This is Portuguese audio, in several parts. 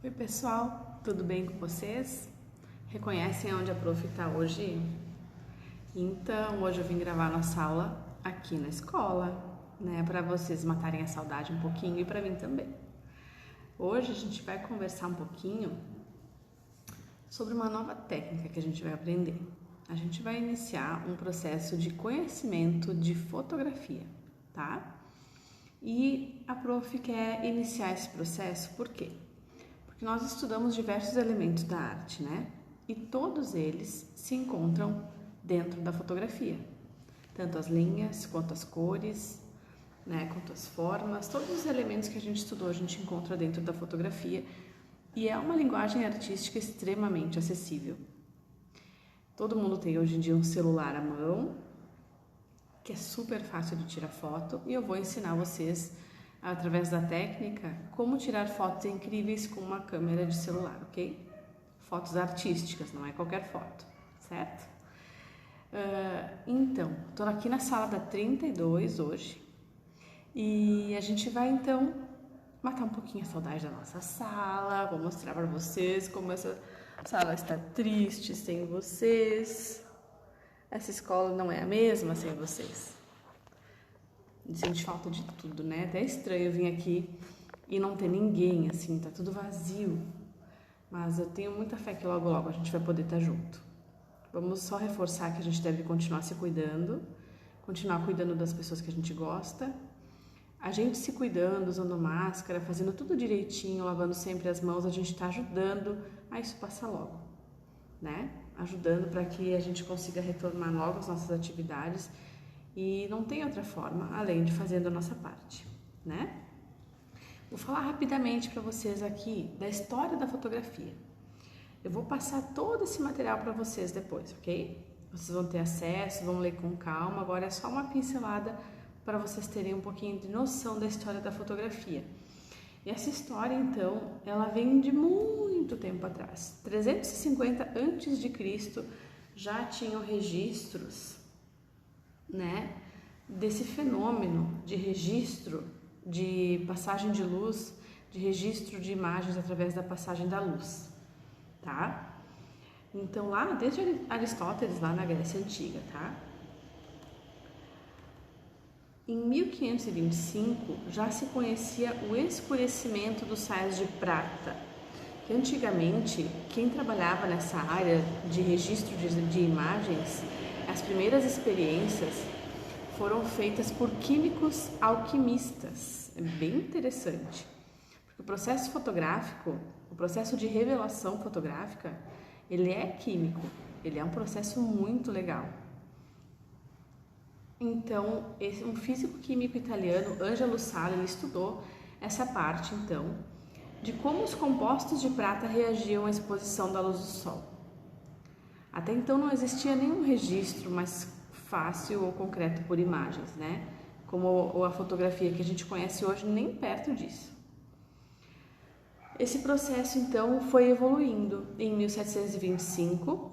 Oi pessoal, tudo bem com vocês? Reconhecem onde a prof está hoje? Então, hoje eu vim gravar nossa aula aqui na escola, né? Para vocês matarem a saudade um pouquinho e para mim também. Hoje a gente vai conversar um pouquinho sobre uma nova técnica que a gente vai aprender. A gente vai iniciar um processo de conhecimento de fotografia, tá? E a prof quer iniciar esse processo por quê? Porque nós estudamos diversos elementos da arte, né? E todos eles se encontram dentro da fotografia. Tanto as linhas, quanto as cores, né? Quanto as formas, todos os elementos que a gente estudou a gente encontra dentro da fotografia. E é uma linguagem artística extremamente acessível. Todo mundo tem hoje em dia um celular à mão, que é super fácil de tirar foto, e eu vou ensinar vocês através da técnica, como tirar fotos incríveis com uma câmera de celular, ok? Fotos artísticas, não é qualquer foto, certo? Então, estou aqui na sala da 32 hoje e a gente vai então matar um pouquinho a saudade da nossa sala, vou mostrar para vocês como essa sala está triste sem vocês. Essa escola não é a mesma sem vocês. Sente falta de tudo, né? Até é estranho vir aqui e não ter ninguém, assim, tá tudo vazio. Mas eu tenho muita fé que logo, logo a gente vai poder estar junto. Vamos só reforçar que a gente deve continuar se cuidando, continuar cuidando das pessoas que a gente gosta. A gente se cuidando, usando máscara, fazendo tudo direitinho, lavando sempre as mãos, a gente tá ajudando a isso passar logo, né? Ajudando para que a gente consiga retornar logo às nossas atividades. E não tem outra forma, além de fazendo a nossa parte, né? Vou falar rapidamente para vocês aqui da história da fotografia. Eu vou passar todo esse material para vocês depois, ok? Vocês vão ter acesso, vão ler com calma. Agora é só uma pincelada para vocês terem um pouquinho de noção da história da fotografia. E essa história, então, ela vem de muito tempo atrás. 350 a.C. já tinham registros, né, desse fenômeno de registro de passagem de luz, de registro de imagens através da passagem da luz, tá? Então lá, desde Aristóteles, lá na Grécia Antiga, tá? Em 1525 já se conhecia o escurecimento dos saios de prata, que antigamente quem trabalhava nessa área de registro de imagens, as primeiras experiências foram feitas por químicos alquimistas. É bem interessante, porque o processo fotográfico, o processo de revelação fotográfica, ele é químico, ele é um processo muito legal. Então, um físico-químico italiano, Angelo Sala, ele estudou essa parte, então, de como os compostos de prata reagiam à exposição da luz do sol. Até então não existia nenhum registro mais fácil ou concreto por imagens, né? Como a fotografia que a gente conhece hoje, nem perto disso. Esse processo, então, foi evoluindo. Em 1725,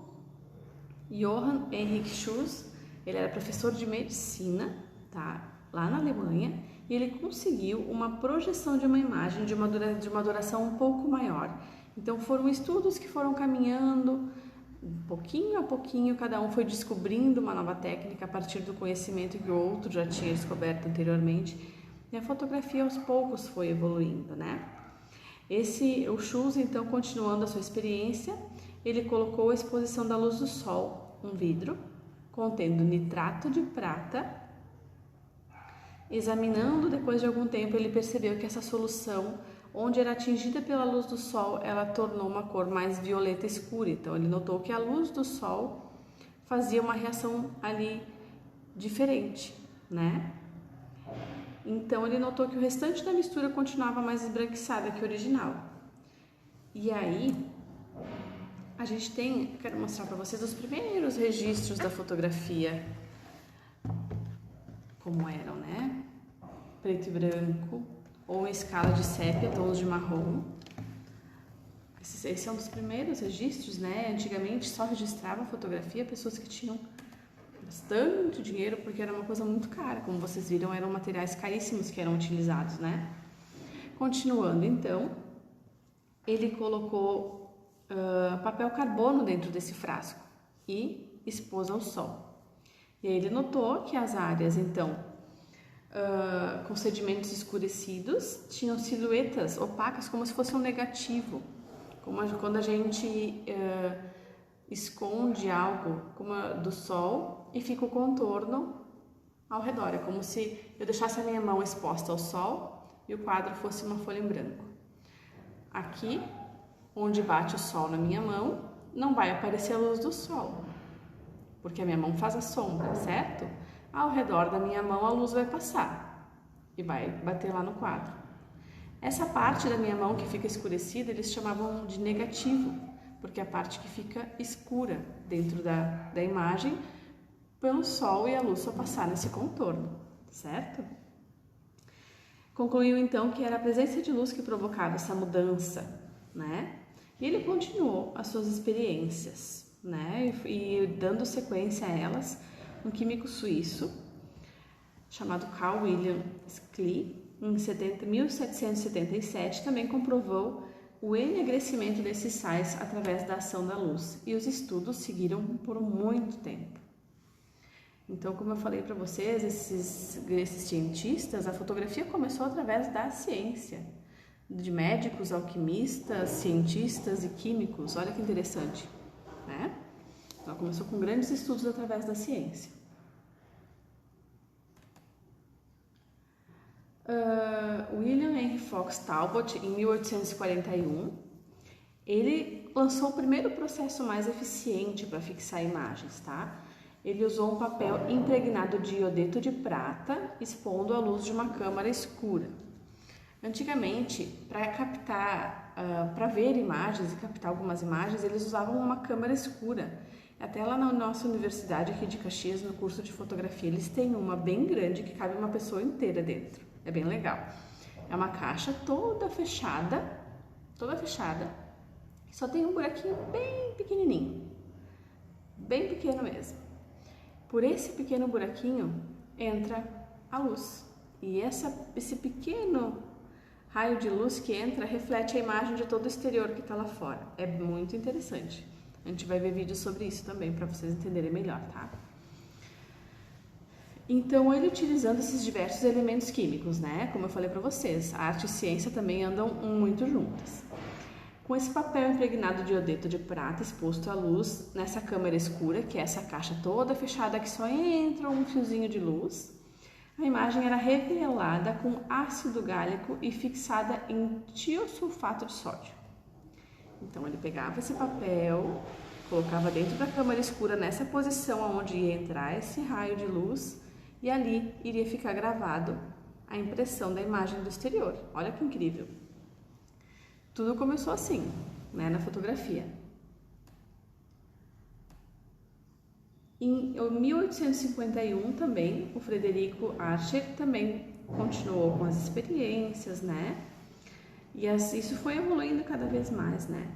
Johann Heinrich Schuss, ele era professor de medicina, tá? Lá na Alemanha, e ele conseguiu uma projeção de uma imagem de uma duração um pouco maior. Então foram estudos que foram caminhando, pouquinho a pouquinho, cada um foi descobrindo uma nova técnica a partir do conhecimento que o outro já tinha descoberto anteriormente, e a fotografia aos poucos foi evoluindo, né? O Schuss, então, continuando a sua experiência, ele colocou a exposição da luz do sol, um vidro, contendo nitrato de prata. Examinando depois de algum tempo, ele percebeu que essa solução, onde era atingida pela luz do sol, ela tornou uma cor mais violeta escura. Então ele notou que a luz do sol fazia uma reação ali diferente, né? Então ele notou que o restante da mistura continuava mais esbranquiçada que o original. E aí a gente tem, quero mostrar para vocês os primeiros registros da fotografia, como eram, né? Preto e branco, ou em escala de sépia, tons de marrom. Esse é um dos primeiros registros, né? Antigamente só registrava fotografia pessoas que tinham bastante dinheiro, porque era uma coisa muito cara. Como vocês viram, eram materiais caríssimos que eram utilizados, né? Continuando, então, ele colocou papel carbono dentro desse frasco e expôs ao sol. E aí ele notou que as áreas, então, com sedimentos escurecidos, tinham silhuetas opacas como se fosse um negativo, como quando a gente esconde algo do sol e fica o contorno ao redor. É como se eu deixasse a minha mão exposta ao sol e o quadro fosse uma folha em branco. Aqui, onde bate o sol na minha mão, não vai aparecer a luz do sol, porque a minha mão faz a sombra, certo? Ao redor da minha mão a luz vai passar e vai bater lá no quadro. Essa parte da minha mão que fica escurecida, eles chamavam de negativo, porque é a parte que fica escura dentro da imagem, pelo sol e a luz só passar nesse contorno, certo? Concluiu então que era a presença de luz que provocava essa mudança, né? E ele continuou as suas experiências, né? E dando sequência a elas, um químico suíço chamado Carl Wilhelm Scheele, em 1777, também comprovou o enegrecimento desses sais através da ação da luz, e os estudos seguiram por muito tempo. Então, como eu falei para vocês, esses cientistas, a fotografia começou através da ciência, de médicos, alquimistas, cientistas e químicos. Olha que interessante, né? Ela começou com grandes estudos através da ciência. William Henry Fox Talbot, em 1841, ele lançou o primeiro processo mais eficiente para fixar imagens, tá? Ele usou um papel impregnado de iodeto de prata, expondo a luz de uma câmara escura. Antigamente, para captar, para ver imagens e captar algumas imagens, eles usavam uma câmera escura. Até lá na nossa universidade aqui de Caxias, no curso de fotografia, eles têm uma bem grande que cabe uma pessoa inteira dentro. É bem legal. É uma caixa toda fechada, só tem um buraquinho bem pequenininho, bem pequeno mesmo. Por esse pequeno buraquinho entra a luz, e esse pequeno raio de luz que entra reflete a imagem de todo o exterior que está lá fora. É muito interessante. A gente vai ver vídeos sobre isso também para vocês entenderem melhor, tá? Então, ele utilizando esses diversos elementos químicos, né? Como eu falei para vocês, a arte e ciência também andam muito juntas. Com esse papel impregnado de iodeto de prata exposto à luz nessa câmara escura, que é essa caixa toda fechada que só entra um fiozinho de luz, a imagem era revelada com ácido gálico e fixada em tiosulfato de sódio. Então, ele pegava esse papel, colocava dentro da câmara escura nessa posição onde ia entrar esse raio de luz, e ali iria ficar gravado a impressão da imagem do exterior. Olha que incrível! Tudo começou assim, né, na fotografia. Em 1851 também, o Frederico Archer também continuou com as experiências, né? E isso foi evoluindo cada vez mais, né?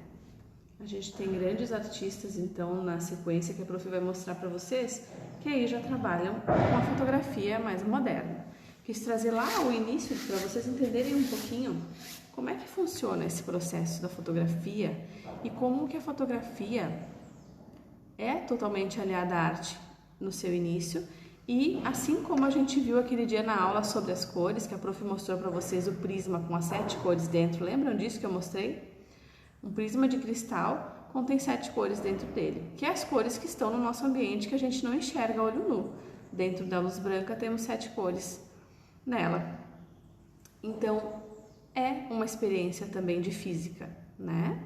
A gente tem grandes artistas, então, na sequência que a Prof vai mostrar para vocês, que aí já trabalham com a fotografia mais moderna. Quis trazer lá o início para vocês entenderem um pouquinho como é que funciona esse processo da fotografia e como que a fotografia é totalmente aliada à arte no seu início. E assim como a gente viu aquele dia na aula sobre as cores, que a Prof mostrou para vocês o prisma com as 7 cores dentro, lembram disso que eu mostrei? Um prisma de cristal contém 7 cores dentro dele, que é as cores que estão no nosso ambiente que a gente não enxerga a olho nu. Dentro da luz branca temos 7 cores nela. Então, é uma experiência também de física, né?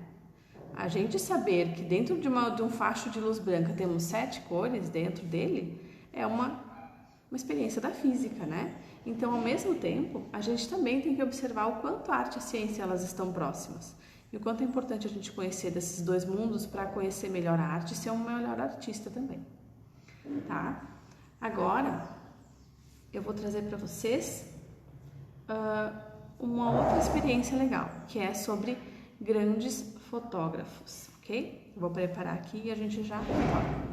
A gente saber que dentro de um facho de luz branca temos 7 cores dentro dele é uma experiência da física, né? Então, ao mesmo tempo, a gente também tem que observar o quanto a arte e a ciência elas estão próximas. E o quanto é importante a gente conhecer desses dois mundos para conhecer melhor a arte e ser um melhor artista também, tá? Agora, eu vou trazer para vocês uma outra experiência legal, que é sobre grandes fotógrafos, ok? Eu vou preparar aqui e a gente já volta.